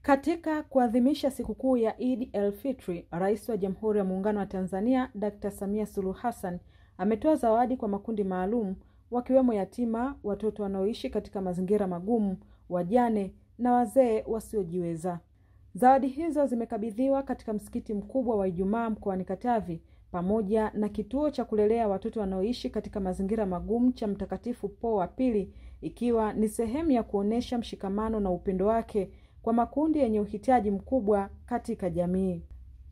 Katika kuadhimisha sikukuu ya Eid el-Fitri, Rais wa Jamhuri ya Muungano wa Tanzania, Dr. Samia Suluhu Hassan, ametoa zawadi kwa makundi maalum, wakiwemo yatima, watoto wanaoishi katika mazingira magumu, wajane na wazee wasiojiweza. Zawadi hizo zimekabidhiwa katika msikiti mkubwa wa Ijumaa mkoani Katavi, pamoja na kituo cha kulelea watoto wanaoishi katika mazingira magumu cha Mtakatifu Paulo wa Pili, ikiwa ni sehemu ya kuonesha mshikamano na upendo wake kwa makundi yenye uhitaji mkubwa katika jamii.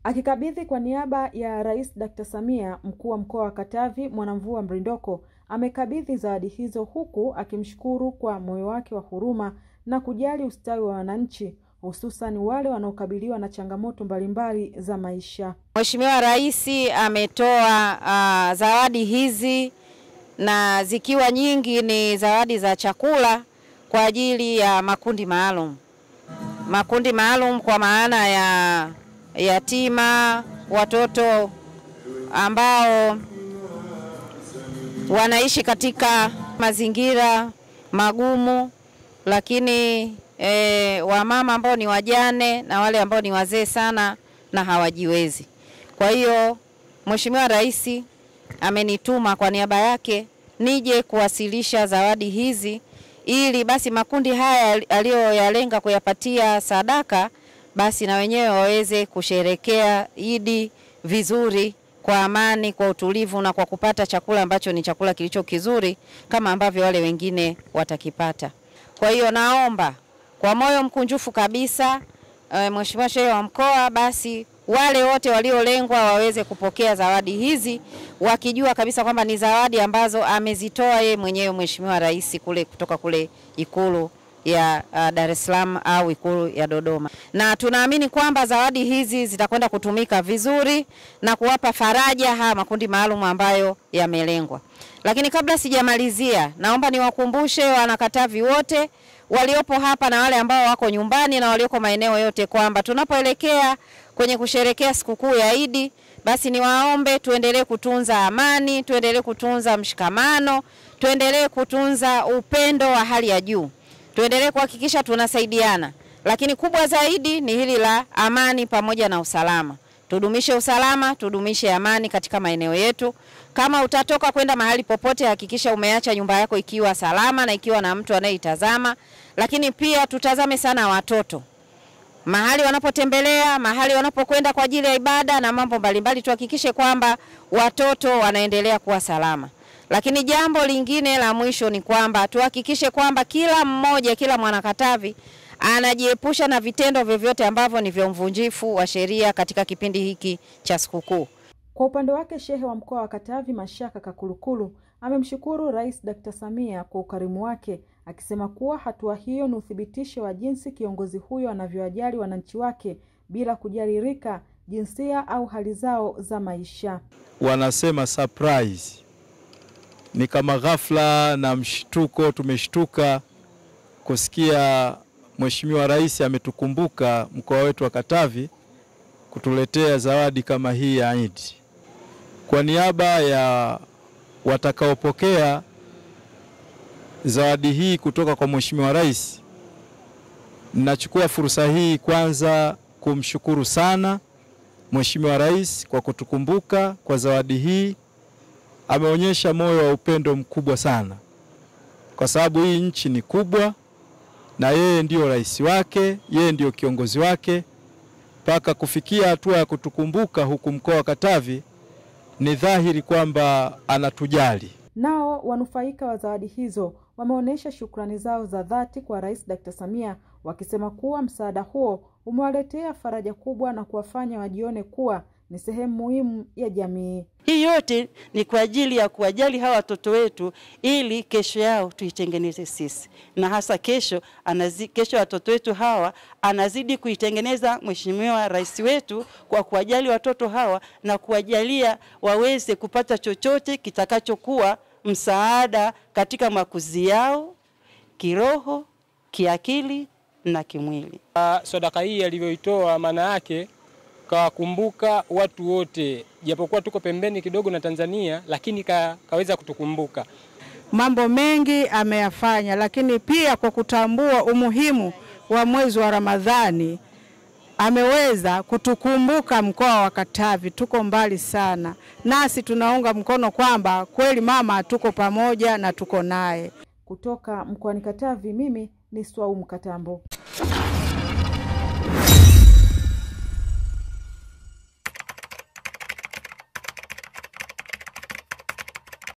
Akikabidhi kwa niaba ya Rais Dr. Samia, mkuu wa mkoa wa Katavi Mwanamvua Mrindoko amekabidhi zawadi hizo, huku akimshukuru kwa moyo wake wa huruma na kujali ustawi wa wananchi, hususan wale wanaokabiliwa na changamoto mbalimbali za maisha. Mheshimiwa Rais ametoa zawadi hizi, na zikiwa nyingi ni zawadi za chakula kwa ajili ya makundi maalum. Makundi maalum kwa maana ya yatima, watoto ambao wanaishi katika mazingira magumu, lakini wamama ambao ni wajane na wale ambao ni wazee sana na hawajiwezi. Kwa hiyo Mheshimiwa Rais amenituma kwa niaba yake nije kuwasilisha zawadi hizi, ili basi makundi haya aliyoyalenga kuyapatia sadaka basi na wenyewe waweze kusherekea Eid vizuri, kwa amani, kwa utulivu, na kwa kupata chakula ambacho ni chakula kilicho kizuri kama ambavyo wale wengine watakipata. Kwa hiyo naomba kwa moyo mkunjufu kabisa Mheshimiwa Shehe wa mkoa, basi wale wote waliolengwa waweze kupokea zawadi hizi, wakijua kabisa kwamba ni zawadi ambazo amezitoa yeye mwenyewe Mheshimiwa Rais kutoka kule Ikulu ya Dar es Salaam au Ikulu ya Dodoma. Na tunaamini kwamba zawadi hizi zitakwenda kutumika vizuri na kuwapa faraja haya makundi maalum ambayo yamelengwa. Lakini kabla sijamalizia, naomba niwakumbushe wanakatavi wote waliopo hapa na wale ambao wako nyumbani na walioko maeneo yote kwamba tunapoelekea kwenye kusherekea sikukuu ya Eid, basi niwaombe tuendelee kutunza amani, tuendelee kutunza mshikamano, tuendelee kutunza upendo wa hali ya juu. Tuendelee kuhakikisha tunasaidiana. Lakini kubwa zaidi ni hili la amani pamoja na usalama. Tudumishe usalama, tudumishe amani katika maeneo yetu. Kama utatoka kwenda mahali popote, hakikisha umeacha nyumba yako ikiwa salama na ikiwa na mtu anayeitazama. Lakini pia tutazame sana watoto. Mahali wanapotembelea, mahali wanapokwenda kwa ajili ya ibada na mambo mbalimbali, tuhakikishe kwamba watoto wanaendelea kuwa salama. Lakini jambo lingine la mwisho ni kwamba tuhakikishe kwamba kila mmoja, kila mwanakatavi anajiepusha na vitendo vyovyote ambavyo ni vya uvunjifu wa sheria katika kipindi hiki cha sikukuu. Kwa upande wake, Shehe wa mkoa wa Katavi Mashaka Kakulukulu amemshukuru Rais Dr. Samia kwa ukarimu wake, akisema kuwa hatua hiyo ni uthibitisho wa jinsi kiongozi huyo anavyowajali wananchi wake bila kujali rika, jinsia au hali zao za maisha. Wanasema surprise. Ni kama ghafla na mshtuko, tumeshtuka kusikia Mheshimiwa Rais ametukumbuka mkoa wetu wa Katavi kutuletea zawadi kama hii ya Eid. Kwa niaba ya watakaopokea zawadi hii kutoka kwa Mheshimiwa Rais, ninachukua fursa hii kwanza kumshukuru sana Mheshimiwa Rais kwa kutukumbuka kwa zawadi hii. Ameonyesha moyo wa upendo mkubwa sana, kwa sababu hii nchi ni kubwa na yeye ndio rais wake, yeye ndio kiongozi wake. Paka kufikia hatua ya kutukumbuka huku mkoa wa Katavi, ni dhahiri kwamba anatujali. Nao wanufaika wa zawadi hizo wameonyesha shukrani zao za dhati kwa Rais Dr. Samia, wakisema kuwa msaada huo umewaletea faraja kubwa na kuwafanya wajione kuwa ni sehemu muhimu ya jamii. Hii yote ni kwa ajili ya kuwajali hawa watoto wetu, ili kesho yao tuitengeneze sisi. Na hasa kesho watoto wetu hawa anazidi kuitengeneza Mheshimiwa Rais wetu kwa kuwajali watoto hawa na kuwajalia waweze kupata chochote kitakachokuwa msaada katika makuzi yao kiroho, kiakili na kimwili. Sadaka hii alivyoitoa maana yake kawakumbuka watu wote, japokuwa tuko pembeni kidogo na Tanzania, lakini kaweza kutukumbuka. Mambo mengi ameyafanya, lakini pia kwa kutambua umuhimu wa mwezi wa Ramadhani ameweza kutukumbuka mkoa wa Katavi. Tuko mbali sana, nasi tunaunga mkono kwamba kweli mama tuko pamoja na tuko naye. Kutoka mkoani Katavi, mimi ni Swaumu Katambo.